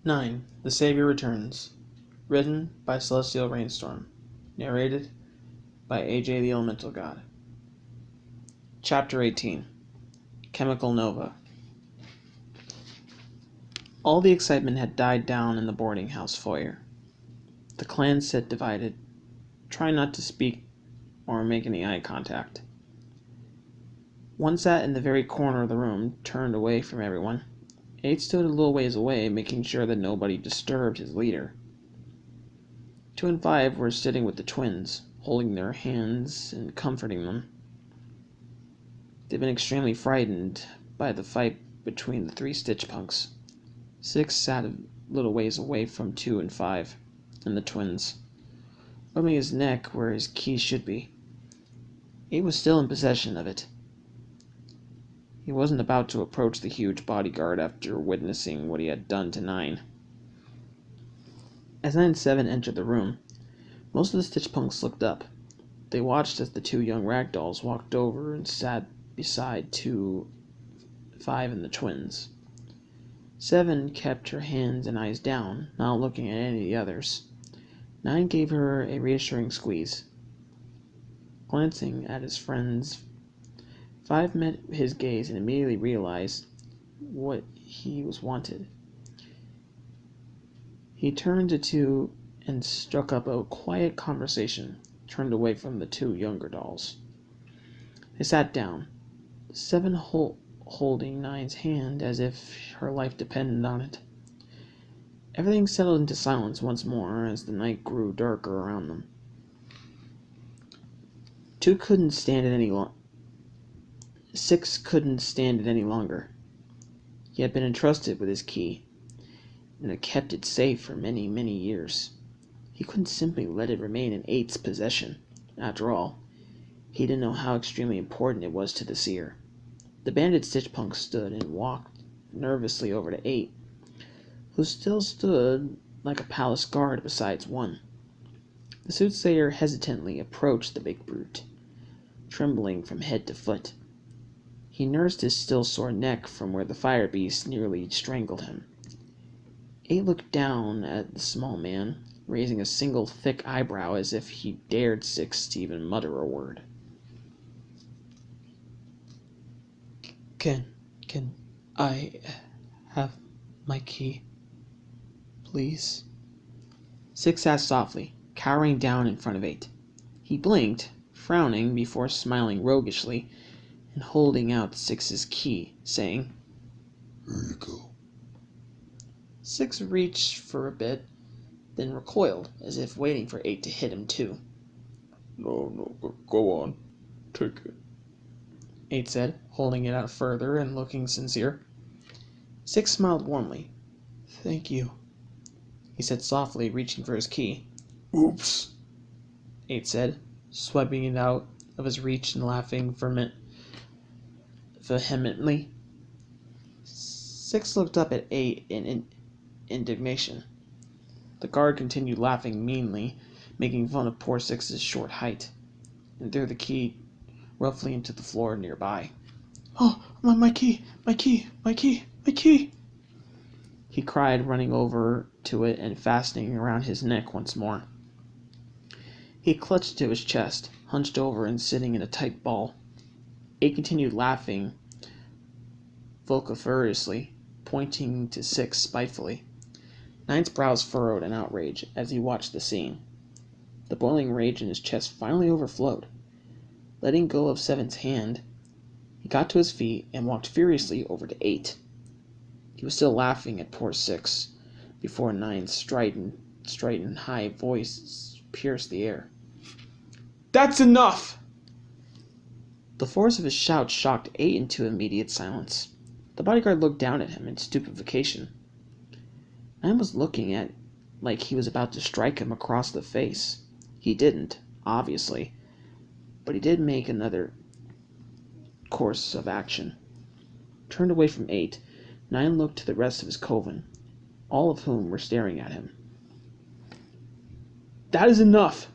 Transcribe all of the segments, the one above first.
9. The Savior Returns. Written by Celestial Rainstorm. Narrated by AJ the Elementalgod. Chapter 18. Chemical Nova. All the excitement had died down in the boarding house foyer. The clan sat divided, trying not to speak or make any eye contact. One sat in the very corner of the room, turned away from everyone. 8 stood a little ways away, making sure that nobody disturbed his leader. 2 and 5 were sitting with the twins, holding their hands and comforting them. They'd been extremely frightened by the fight between the 3 Stitch Punks. 6 sat a little ways away from 2 and 5, and the twins, rubbing his neck where his key should be. 8 was still in possession of it. He wasn't about to approach the huge bodyguard after witnessing what he had done to 9. As 9 and 7 entered the room, most of the Stitch Punks looked up. They watched as the 2 young ragdolls walked over and sat beside 2, 5, and the twins. 7 kept her hands and eyes down, not looking at any of the others. 9 gave her a reassuring squeeze. Glancing at his friends, 5 met his gaze and immediately realized what he was wanted. He turned to 2 and struck up a quiet conversation, turned away from the 2 younger dolls. They sat down, 7 holding 9's hand as if her life depended on it. Everything settled into silence once more as the night grew darker around them. 2 couldn't stand it any longer. 6 couldn't stand it any longer. He had been entrusted with his key, and had kept it safe for many, many years. He couldn't simply let it remain in 8's possession. After all, he didn't know how extremely important it was to the seer. The banded Stitch Punk stood and walked nervously over to 8, who still stood like a palace guard beside 1. The soothsayer hesitantly approached the big brute, trembling from head to foot. He nursed his still sore neck from where the fire beast nearly strangled him. 8 looked down at the small man, raising a single thick eyebrow as if he dared 6 to even mutter a word. Can I have my key, please? 6 asked softly, cowering down in front of 8. He blinked, frowning before smiling roguishly and holding out 6's key, saying, "Here you go." 6 reached for a bit, then recoiled, as if waiting for 8 to hit him too. No, go on. Take it. 8 said, holding it out further and looking sincere. 6 smiled warmly. Thank you, he said softly, reaching for his key. Oops, 8 said, swiping it out of his reach and laughing vehemently. 6 looked up at 8 in indignation. The guard continued laughing meanly, making fun of poor 6's short height, and threw the key roughly into the floor nearby. "Oh, my key, my key, my key, my key!" he cried, running over to it and fastening around his neck once more. He clutched to his chest, hunched over and sitting in a tight ball. 8 continued laughing vociferously, pointing to 6 spitefully. 9's brows furrowed in outrage as he watched the scene. The boiling rage in his chest finally overflowed. Letting go of 7's hand, he got to his feet and walked furiously over to 8. He was still laughing at poor 6 before 9's strident high voice pierced the air. "That's enough!" The force of his shout shocked 8 into immediate silence. The bodyguard looked down at him in stupefaction. 9 was looking at like he was about to strike him across the face. He didn't, obviously, but he did make another course of action. Turned away from 8, 9 looked to the rest of his coven, all of whom were staring at him. "That is enough.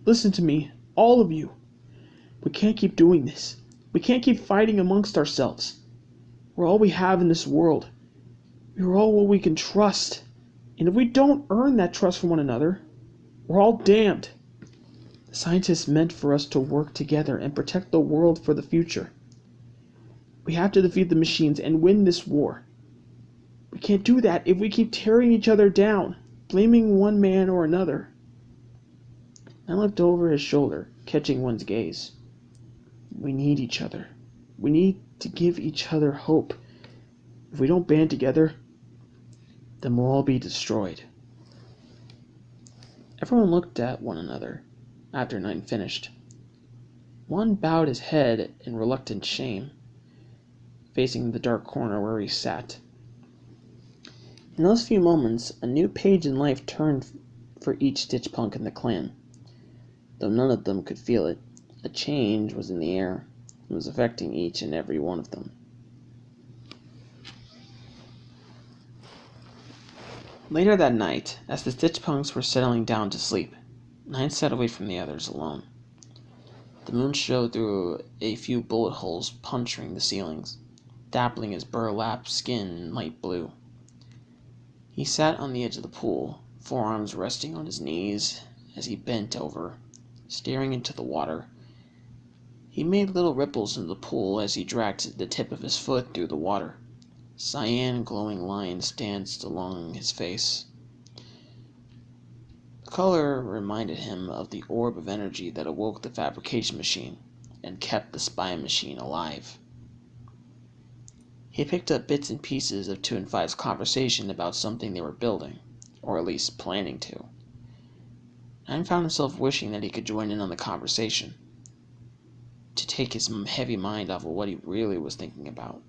Listen to me, all of you. We can't keep doing this. We can't keep fighting amongst ourselves. We're all we have in this world. We are all what we can trust. And if we don't earn that trust from one another, we're all damned. The scientists meant for us to work together and protect the world for the future. We have to defeat the machines and win this war. We can't do that if we keep tearing each other down, blaming one man or another. I looked over his shoulder, catching one's gaze. We need each other. We need to give each other hope. If we don't band together, then we'll all be destroyed. Everyone looked at one another after Nine finished. One bowed his head in reluctant shame, facing the dark corner where he sat. In those few moments, a new page in life turned for each Stitch Punk in the clan. Though none of them could feel it, a change was in the air and was affecting each and every one of them. Later that night, as the Stitch Punks were settling down to sleep, Nine sat away from the others alone. The moon showed through a few bullet holes puncturing the ceilings, dappling his burlap skin in light blue. He sat on the edge of the pool, forearms resting on his knees as he bent over, staring into the water. He made little ripples in the pool as he dragged the tip of his foot through the water. Cyan glowing lines danced along his face. The color reminded him of the orb of energy that awoke the fabrication machine and kept the spy machine alive. He picked up bits and pieces of 2 and 5's conversation about something they were building, or at least planning to. Nine found himself wishing that he could join in on the conversation, to take his heavy mind off of what he really was thinking about.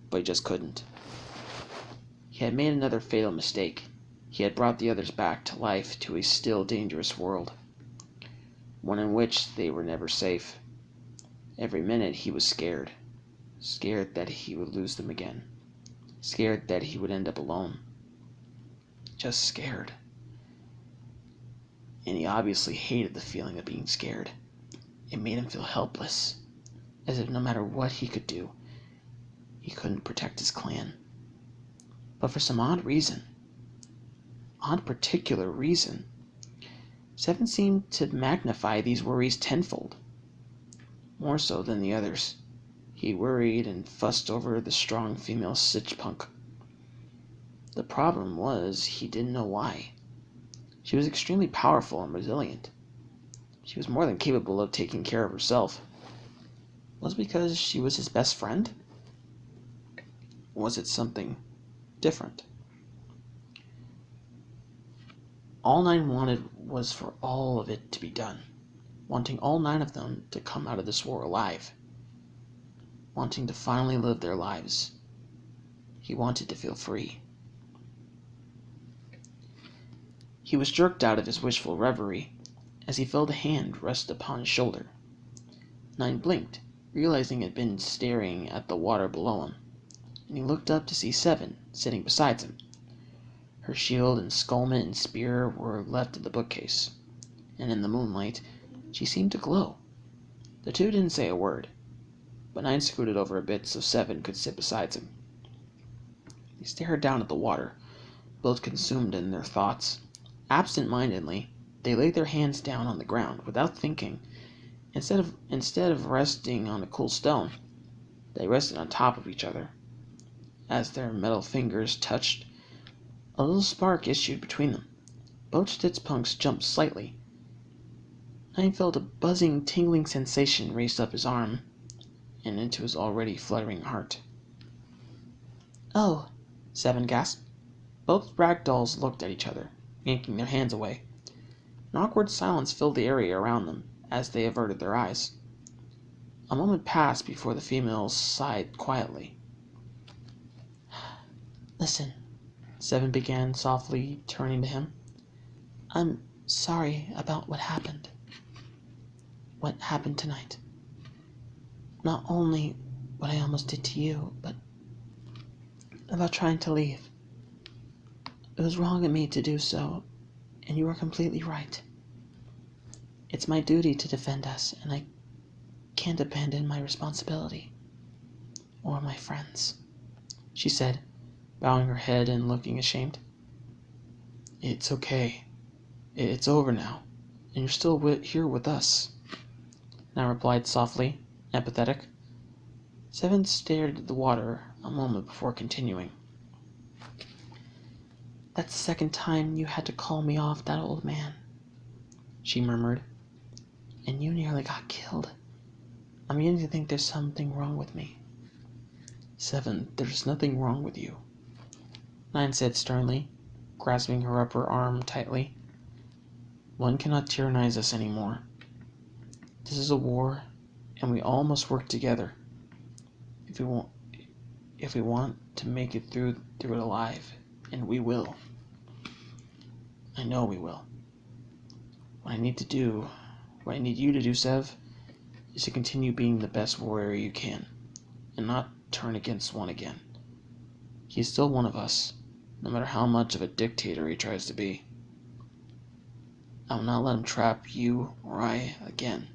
But he just couldn't. He had made another fatal mistake. He had brought the others back to life to a still dangerous world, one in which they were never safe. Every minute he was scared. Scared that he would lose them again. Scared that he would end up alone. Just scared. And he obviously hated the feeling of being scared. It made him feel helpless, as if no matter what he could do, he couldn't protect his clan. But for some odd particular reason, Seven seemed to magnify these worries tenfold, more so than the others. He worried and fussed over the strong female Stitch Punk. The problem was he didn't know why. She was extremely powerful and resilient. She was more than capable of taking care of herself. Was it because she was his best friend? Was it something different? All Nine wanted was for all of it to be done. Wanting all 9 of them to come out of this war alive. Wanting to finally live their lives. He wanted to feel free. He was jerked out of his wishful reverie as he felt a hand rest upon his shoulder. Nine blinked, realizing it had been staring at the water below him, and he looked up to see Seven sitting beside him. Her shield and skullmet and spear were left in the bookcase, and in the moonlight she seemed to glow. The two didn't say a word, but Nine scooted over a bit so Seven could sit beside him. They stared down at the water, both consumed in their thoughts. Absent-mindedly, they laid their hands down on the ground without thinking. Instead of resting on a cool stone, they rested on top of each other. As their metal fingers touched, a little spark issued between them. Both Stitch Punks jumped slightly. Nine felt a buzzing, tingling sensation race up his arm and into his already fluttering heart. "Oh," Seven gasped. Both ragdolls looked at each other, yanking their hands away. An awkward silence filled the area around them as they averted their eyes. A moment passed before the females sighed quietly. "Listen," Seven began softly, turning to him. "I'm sorry about what happened. What happened tonight. Not only what I almost did to you, but about trying to leave. It was wrong of me to do so, and you are completely right. It's my duty to defend us, and I can't abandon my responsibility. Or my friends," she said, bowing her head and looking ashamed. It's okay. It's over now, and you're still here with us. 9 replied softly, empathetic. 7 stared at the water a moment before continuing. That's the second time you had to call me off that old man, she murmured. And you nearly got killed. I'm beginning to think there's something wrong with me. 7, there's nothing wrong with you, 9 said sternly, grasping her upper arm tightly. One cannot tyrannize us anymore. This is a war, and we all must work together. If we want to make it through it alive, and we will. I know we will. What I need you to do, Sev, is to continue being the best warrior you can, and not turn against one again. He is still one of us, no matter how much of a dictator he tries to be. I will not let him trap you or I again.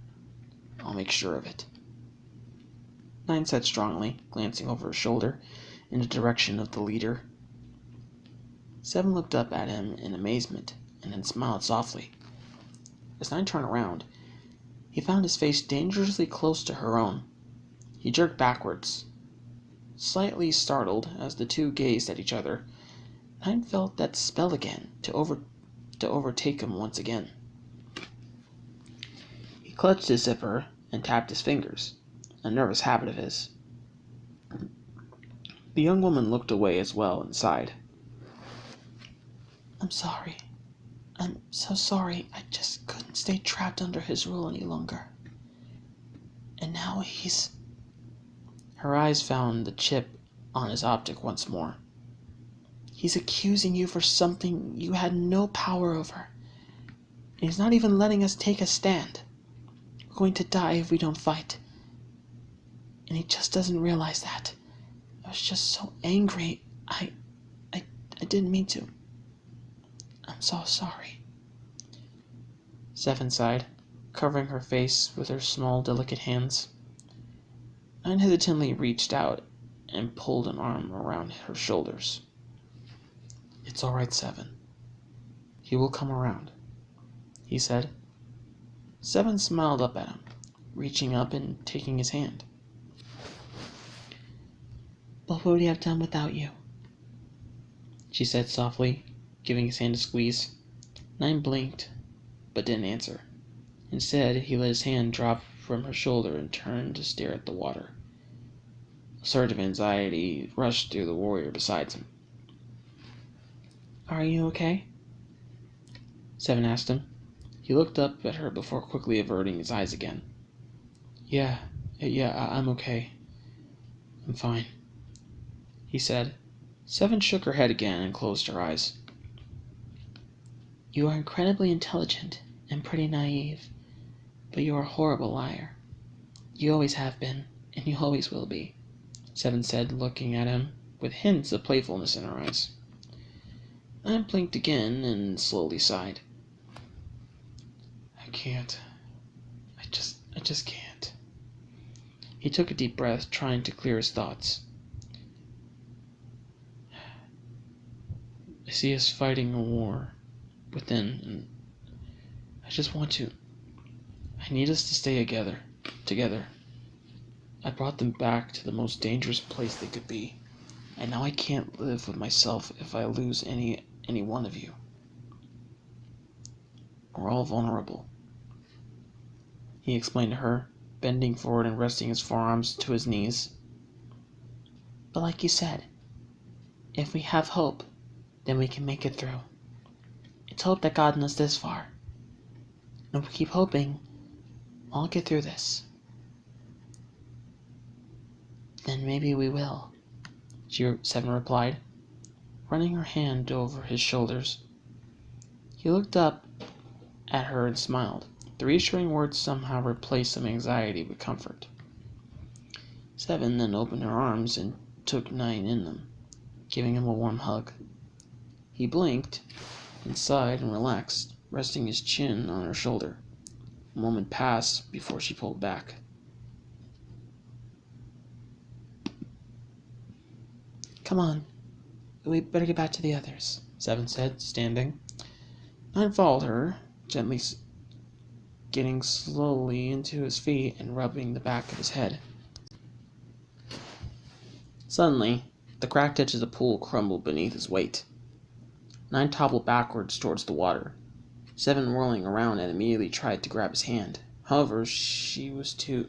I'll make sure of it. 9 said strongly, glancing over her shoulder in the direction of the leader. 7 looked up at him in amazement and then smiled softly. As 9 turned around, he found his face dangerously close to her own. He jerked backwards. Slightly startled as the two gazed at each other, 9 felt that spell again to overtake him once again. He clutched his zipper and tapped his fingers, a nervous habit of his. The young woman looked away as well and sighed. I'm sorry. I'm so sorry. I just couldn't stay trapped under his rule any longer. And now he's... Her eyes found the chip on his optic once more. He's accusing you for something you had no power over. And he's not even letting us take a stand. We're going to die if we don't fight. And he just doesn't realize that. I was just so angry. I didn't mean to. I'm so sorry. 7 sighed, covering her face with her small, delicate hands. 9 hesitantly reached out and pulled an arm around her shoulders. It's all right, 7. He will come around, he said. 7 smiled up at him, reaching up and taking his hand. What would we have done without you? She said softly, giving his hand a squeeze. 9 blinked, but didn't answer. Instead, he let his hand drop from her shoulder and turned to stare at the water. A surge of anxiety rushed through the warrior beside him. Are you okay? 7 asked him. He looked up at her before quickly averting his eyes again. Yeah, I'm okay. I'm fine, he said. 7 shook her head again and closed her eyes. You are incredibly intelligent and pretty naive, but you are a horrible liar. You always have been, and you always will be, 7 said, looking at him with hints of playfulness in her eyes. 9 blinked again and slowly sighed. I can't. I just can't. He took a deep breath, trying to clear his thoughts. I see us fighting a war within, and I need us to stay together. I brought them back to the most dangerous place they could be, and now I can't live with myself if I lose any one of you. We're all vulnerable, he explained to her, bending forward and resting his forearms to his knees. But like you said, if we have hope, then we can make it through. It's hope that gotten us this far. And if we keep hoping, I'll get through this. Then maybe we will, 7 replied, running her hand over his shoulders. He looked up at her and smiled. The reassuring words somehow replaced some anxiety with comfort. 7 then opened her arms and took 9 in them, giving him a warm hug. He blinked and sighed and relaxed, resting his chin on her shoulder. A moment passed before she pulled back. Come on, we better get back to the others, 7 said, standing. Nine followed her, gently getting slowly into his feet and rubbing the back of his head. Suddenly, the cracked edge of the pool crumbled beneath his weight. Nine toppled backwards towards the water. Seven, whirling around, and immediately tried to grab his hand. However, she was too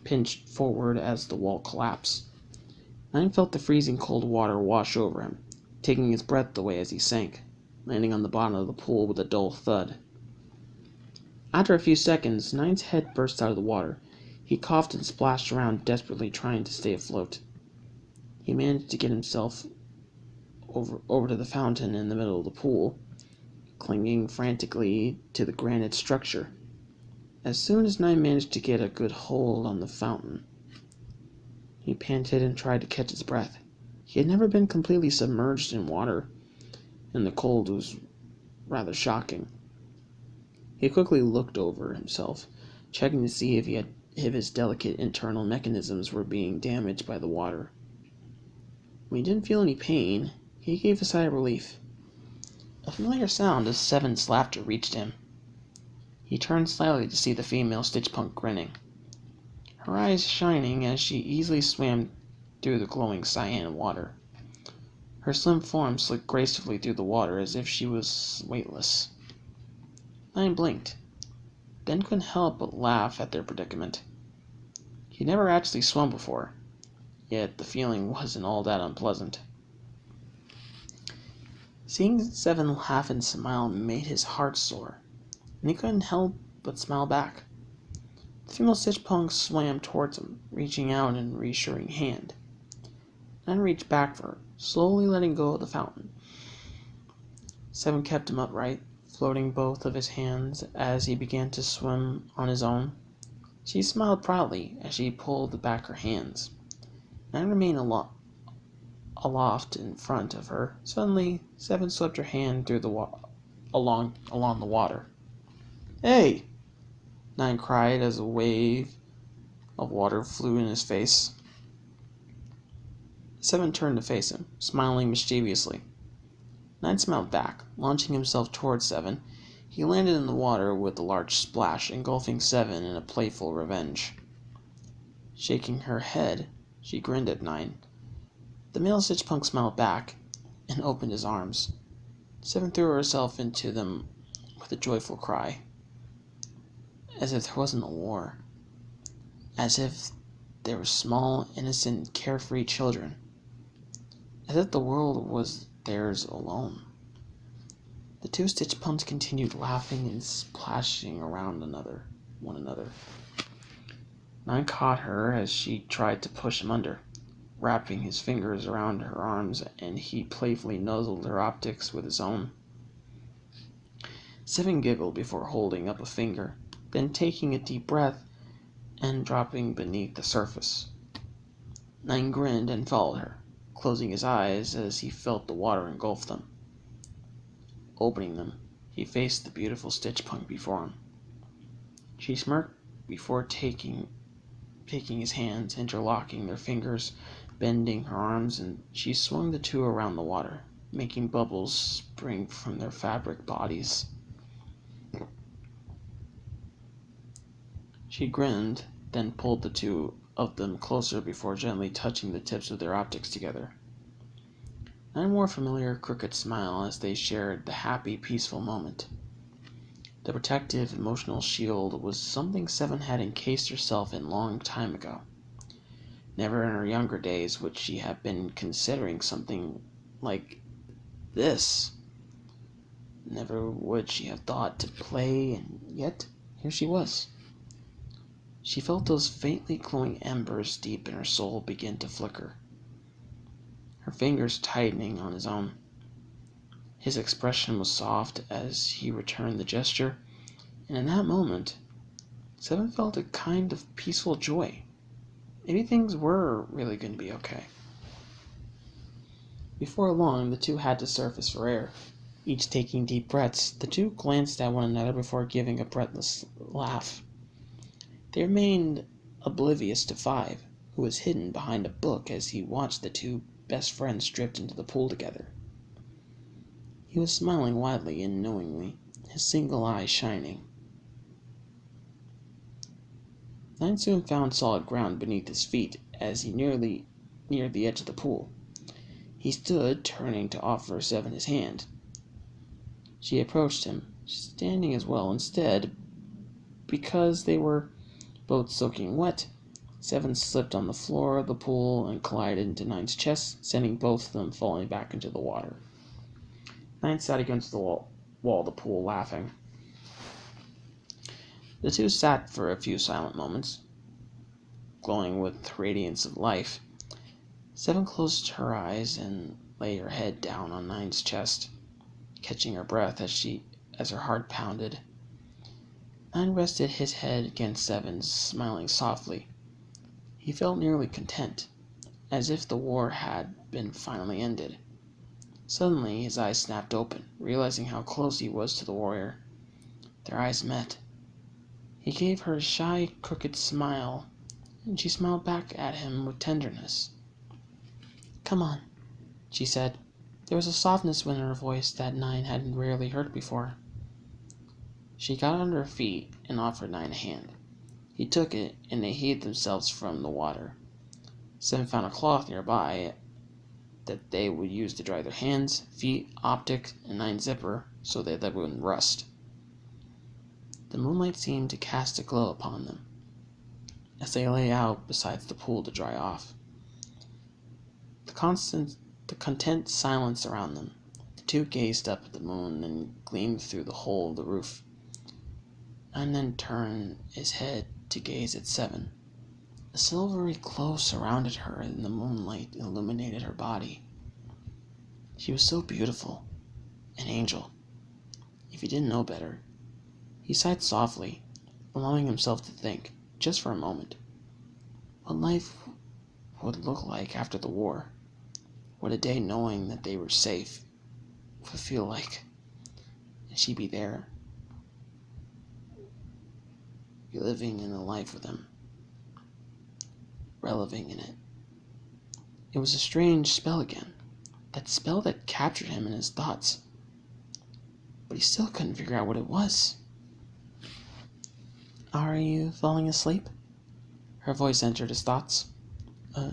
pinched forward as the wall collapsed. Nine felt the freezing cold water wash over him, taking his breath away as he sank, landing on the bottom of the pool with a dull thud. After a few seconds, Nine's head burst out of the water. He coughed and splashed around, desperately trying to stay afloat. He managed to get himself over to the fountain in the middle of the pool, clinging frantically to the granite structure. As soon as Nine managed to get a good hold on the fountain, he panted and tried to catch his breath. He had never been completely submerged in water, and the cold was rather shocking. He quickly looked over himself, checking to see if his delicate internal mechanisms were being damaged by the water. When he didn't feel any pain, he gave a sigh of relief. A familiar sound of Seven's laughter reached him. He turned slightly to see the female Stitchpunk grinning, her eyes shining as she easily swam through the glowing cyan water. Her slim form slid gracefully through the water as if she was weightless. Nine blinked, then couldn't help but laugh at their predicament. He'd never actually swum before, yet the feeling wasn't all that unpleasant. Seeing Seven laugh and smile made his heart soar, and he couldn't help but smile back. The female Stitchpunk swam towards him, reaching out an reassuring hand. Nine reached back for her, slowly letting go of the fountain. Seven kept him upright, floating both of his hands as he began to swim on his own. She smiled proudly as she pulled back her hands. Nine remained aloft in front of her. Suddenly, Seven swept her hand through along the water. "Hey!" Nine cried as a wave of water flew in his face. Seven turned to face him, smiling mischievously. Nine smiled back, launching himself towards Seven. He landed in the water with a large splash, engulfing Seven in a playful revenge. Shaking her head, she grinned at Nine. The male Stitchpunk smiled back and opened his arms. Seven threw herself into them with a joyful cry, as if there wasn't a war, as if they were small, innocent, carefree children, as if the world was theirs alone. The two Stitchpunks continued laughing and splashing around one another. Nine caught her as she tried to push him under, wrapping his fingers around her arms, and he playfully nuzzled her optics with his own. Seven giggled before holding up a finger, then taking a deep breath and dropping beneath the surface. Nine grinned and followed her, closing his eyes as he felt the water engulf them. Opening them, he faced the beautiful Stitchpunk before him. She smirked before taking his hands, interlocking their fingers, bending her arms, and she swung the two around the water, making bubbles spring from their fabric bodies. She grinned, then pulled the two of them closer before gently touching the tips of their optics together. Nine wore a familiar crooked smile as they shared the happy, peaceful moment. The protective, emotional shield was something Seven had encased herself in long time ago. Never in her younger days would she have been considering something like this. Never would she have thought to play, and yet here she was. She felt those faintly glowing embers deep in her soul begin to flicker, her fingers tightening on his own. His expression was soft as he returned the gesture, and in that moment, Seven felt a kind of peaceful joy. Maybe things were really going to be okay. Before long, the two had to surface for air. Each taking deep breaths, the two glanced at one another before giving a breathless laugh. They remained oblivious to Five, who was hidden behind a book as he watched the two best friends drift into the pool together. He was smiling widely and knowingly, his single eye shining. 9 soon found solid ground beneath his feet as he nearly neared the edge of the pool. He stood, turning to offer 7 his hand. She approached him, standing as well. Instead, because they were both soaking wet, 7 slipped on the floor of the pool and collided into 9's chest, sending both of them falling back into the water. 9 sat against the wall of the pool, laughing. The two sat for a few silent moments, glowing with the radiance of life. 7 closed her eyes and lay her head down on 9's chest, catching her breath as her heart pounded. 9 rested his head against 7's, smiling softly. He felt nearly content, as if the war had been finally ended. Suddenly his eyes snapped open, realizing how close he was to the warrior. Their eyes met. He gave her a shy, crooked smile, and she smiled back at him with tenderness. "Come on," she said. There was a softness in her voice that 9 had rarely heard before. She got on her feet and offered 9 a hand. He took it, and they heaved themselves from the water. 7 found a cloth nearby that they would use to dry their hands, feet, optic, and 9's zipper so that they wouldn't rust. The moonlight seemed to cast a glow upon them as they lay out beside the pool to dry off. The content silence around them. The two gazed up at the moon and gleamed through the hole of the roof, and then turned his head to gaze at 7. A silvery glow surrounded her, and the moonlight illuminated her body. She was so beautiful, an angel, if he didn't know better. He sighed softly, allowing himself to think, just for a moment, what life would look like after the war. What a day knowing that they were safe would feel like, and she'd be there, living in a life with him, releving in it. It was a strange spell again, that spell that captured him in his thoughts, but he still couldn't figure out what it was. "Are you falling asleep?" Her voice entered his thoughts.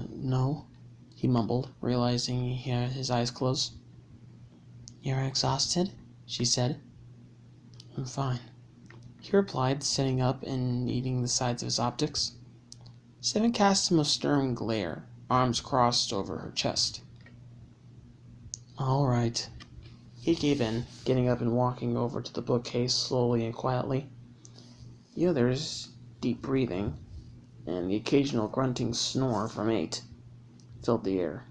No," he mumbled, realizing he had his eyes closed. "You're exhausted?" she said. "I'm fine," he replied, sitting up and kneading the sides of his optics. 7 cast him a stern glare, arms crossed over her chest. "All right." He gave in, getting up and walking over to the bookcase slowly and quietly. The others, deep breathing, and the occasional grunting snore from 8, filled the air.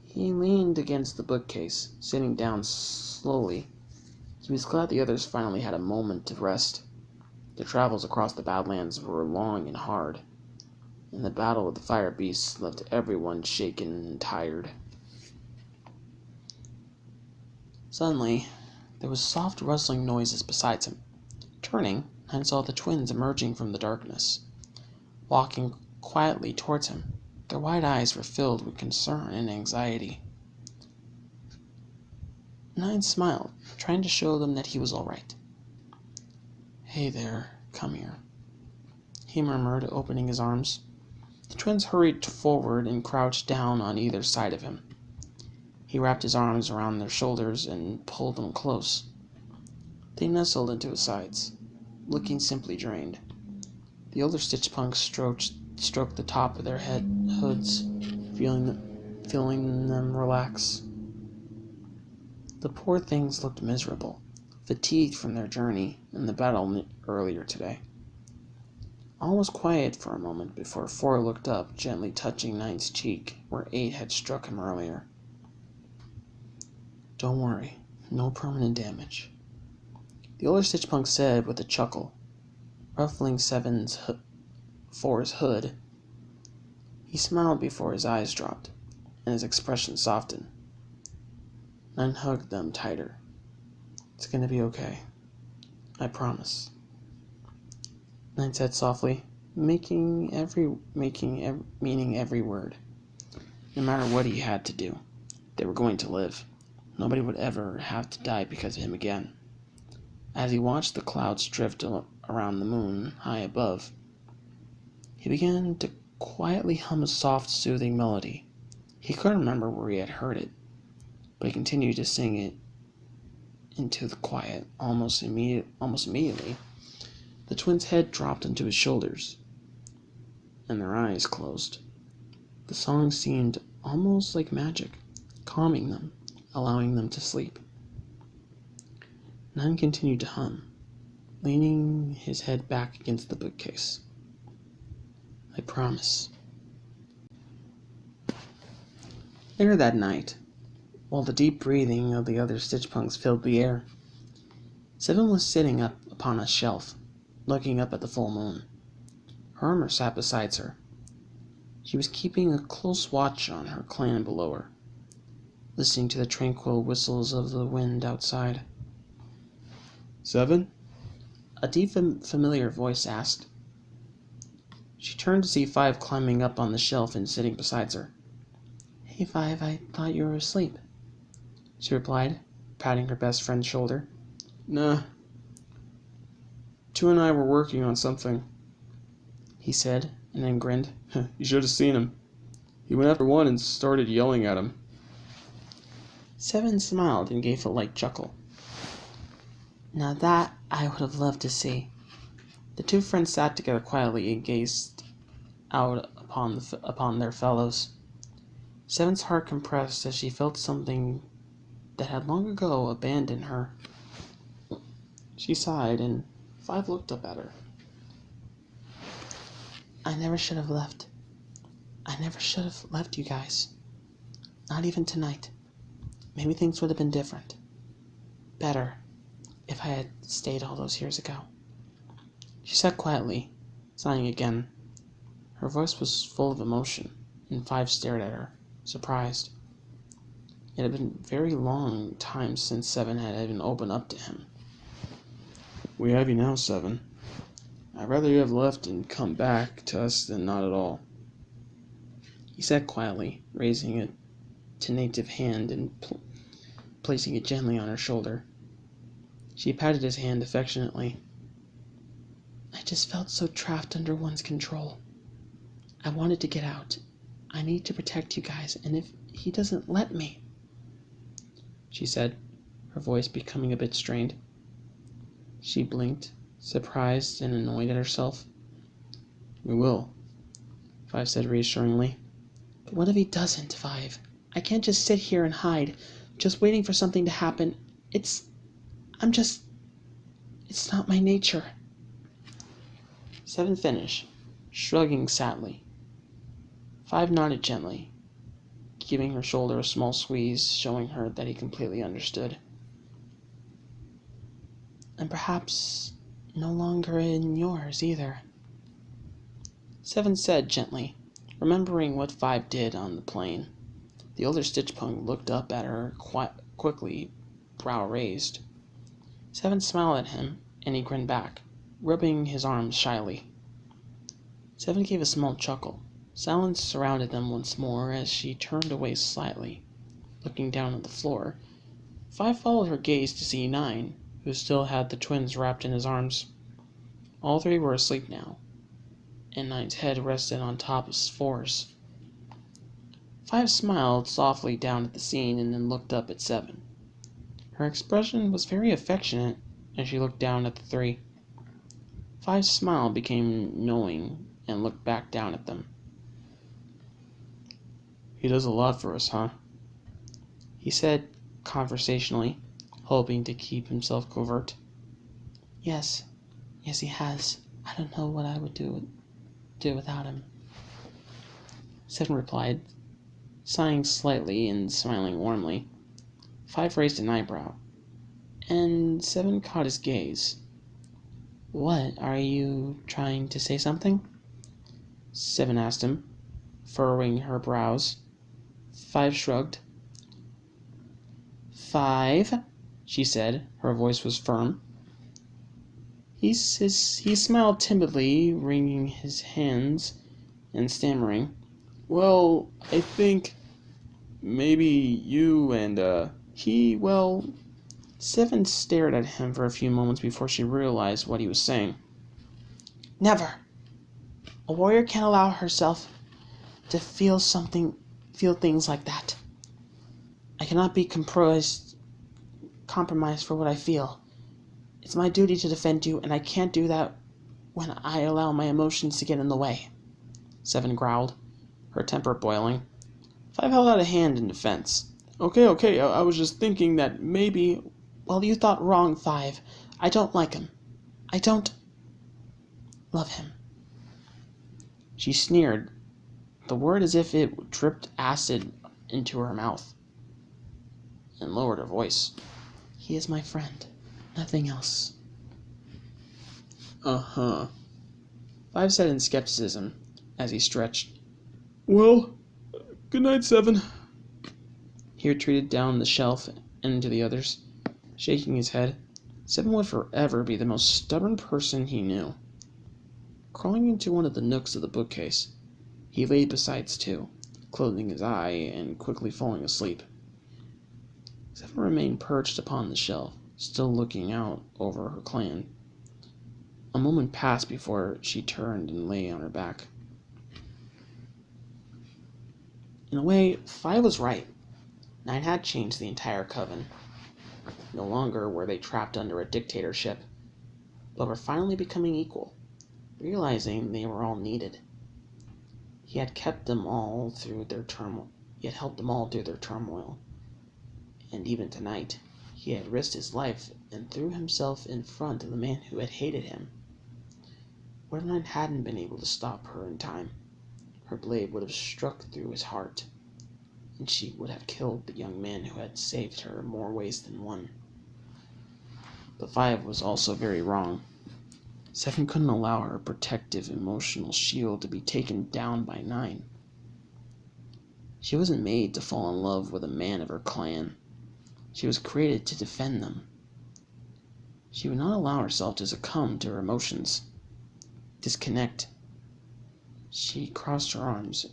He leaned against the bookcase, sitting down slowly. He was glad the others finally had a moment to rest. Their travels across the Badlands were long and hard, and the battle with the fire beasts left everyone shaken and tired. Suddenly, there was soft rustling noises beside him. Turning, 9 saw the twins emerging from the darkness, walking quietly towards him. Their wide eyes were filled with concern and anxiety. 9 smiled, trying to show them that he was all right. "Hey there, come here," he murmured, opening his arms. The twins hurried forward and crouched down on either side of him. He wrapped his arms around their shoulders and pulled them close. They nestled into his sides, looking simply drained. The older Stitch Punks stroked the top of their hoods, feeling them relax. The poor things looked miserable, fatigued from their journey and the battle earlier today. All was quiet for a moment before 4 looked up, gently touching 9's cheek where 8 had struck him earlier. "Don't worry, no permanent damage," the older Stitch Punk said with a chuckle, ruffling 4's hood. He smiled before his eyes dropped, and his expression softened. 9 hugged them tighter. "It's gonna be okay. I promise," 9 said softly, meaning every word. No matter what he had to do, they were going to live. nobody would ever have to die because of him again. As he watched the clouds drift around the moon high above, he began to quietly hum a soft, soothing melody. He couldn't remember where he had heard it, but he continued to sing it into the quiet. Almost immediately, the twins' head dropped onto his shoulders, and their eyes closed. The song seemed almost like magic, calming them, allowing them to sleep. 9 continued to hum, leaning his head back against the bookcase. I promise. Later that night, while the deep breathing of the other Stitchpunks filled the air, 7 was sitting up upon a shelf, looking up at the full moon. Her armor sat beside her. She was keeping a close watch on her clan below her, listening to the tranquil whistles of the wind outside. 7? A deep, familiar voice asked. She turned to see 5 climbing up on the shelf and sitting beside her. "Hey, 5, I thought you were asleep," she replied, patting her best friend's shoulder. Nah. 2 and I were working on something, he said, and then grinned. You should have seen him. He went after 1 and started yelling at him. 7 smiled and gave a light chuckle. Now that I would have loved to see. The 2 friends sat together quietly and gazed out upon their fellows. 7's heart compressed as she felt something that had long ago abandoned her. She sighed, and 5 looked up at her. I never should have left. I never should have left you guys. Not even tonight. Maybe things would have been different. Better, if I had stayed all those years ago. She sat quietly, sighing again. Her voice was full of emotion, and 5 stared at her, surprised. It had been a very long time since 7 had even opened up to him. We have you now, 7. I'd rather you have left and come back to us than not at all. He said quietly, raising a tentative hand and placing it gently on her shoulder. She patted his hand affectionately. I just felt so trapped under one's control. I wanted to get out. I need to protect you guys, and if he doesn't let me, she said, her voice becoming a bit strained. She blinked, surprised and annoyed at herself. We will, 5 said reassuringly. But what if he doesn't, 5? I can't just sit here and hide, just waiting for something to happen. It's not my nature. 7 finished, shrugging sadly. 5 nodded gently, giving her shoulder a small squeeze, showing her that he completely understood. And perhaps no longer in yours either, 7 said gently, remembering what 5 did on the plane. The older Stitchpunk looked up at her quickly, brow raised. 7 smiled at him, and he grinned back, rubbing his arms shyly. 7 gave a small chuckle. Silence surrounded them once more as she turned away slightly, looking down at the floor. 5 followed her gaze to see 9, who still had the twins wrapped in his arms. All 3 were asleep now, and 9's head rested on top of 4's. 5 smiled softly down at the scene and then looked up at 7. Her expression was very affectionate as she looked down at the 3. 5's smile became knowing and looked back down at them. He does a lot for us, huh? He said conversationally, hoping to keep himself covert. Yes, he has. I don't know what I would do without him, 7 replied, sighing slightly and smiling warmly. 5 raised an eyebrow, and 7 caught his gaze. What, are you trying to say something? 7 asked him, furrowing her brows. 5 shrugged. 5, she said. Her voice was firm. He smiled timidly, wringing his hands and stammering. Well, I think maybe you and Well, Seven stared at him for a few moments before she realized what he was saying. Never. A warrior can't allow herself to feel things like that. I cannot be compromised for what I feel. It's my duty to defend you, and I can't do that when I allow my emotions to get in the way. Seven growled, her temper boiling. Five held out a hand in defense. Okay, I was just thinking that maybe... Well, you thought wrong, Five. I don't like him. I don't love him. She sneered, the word as if it dripped acid into her mouth, and lowered her voice. He is my friend, nothing else. Uh-huh, Five said in skepticism as he stretched. Well, good night, Seven. He retreated down the shelf and into the others, shaking his head. Seven would forever be the most stubborn person he knew. Crawling into one of the nooks of the bookcase, he lay beside Stu, closing his eye and quickly falling asleep. Seven remained perched upon the shelf, still looking out over her clan. A moment passed before she turned and lay on her back. In a way, Five was right. Nine had changed the entire coven. No longer were they trapped under a dictatorship, but were finally becoming equal, realizing they were all needed. He had kept them all through their turmoil. He had helped them all through their turmoil. And even tonight, he had risked his life and threw himself in front of the man who had hated him. What if Nine hadn't been able to stop her in time? Her blade would have struck through his heart, and she would have killed the young man who had saved her more ways than one. But Five was also very wrong. Seven couldn't allow her protective emotional shield to be taken down by Nine. She wasn't made to fall in love with a man of her clan. She was created to defend them. She would not allow herself to succumb to her emotions. Disconnect. She crossed her arms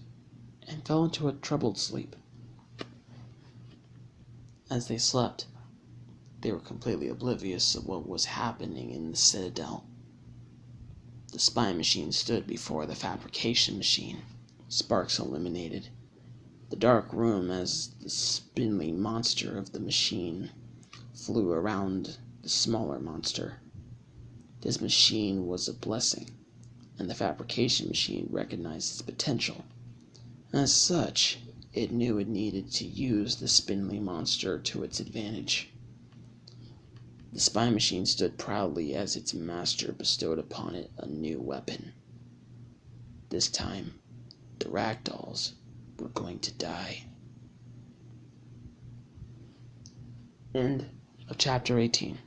and fell into a troubled sleep. As they slept, they were completely oblivious of what was happening in the Citadel. The spy machine stood before the fabrication machine, sparks illuminated the dark room as the spindly monster of the machine flew around the smaller monster. This machine was a blessing, and the fabrication machine recognized its potential. As such, it knew it needed to use the spindly monster to its advantage. The spy machine stood proudly as its master bestowed upon it a new weapon. This time, the ragdolls were going to die. End of chapter 18.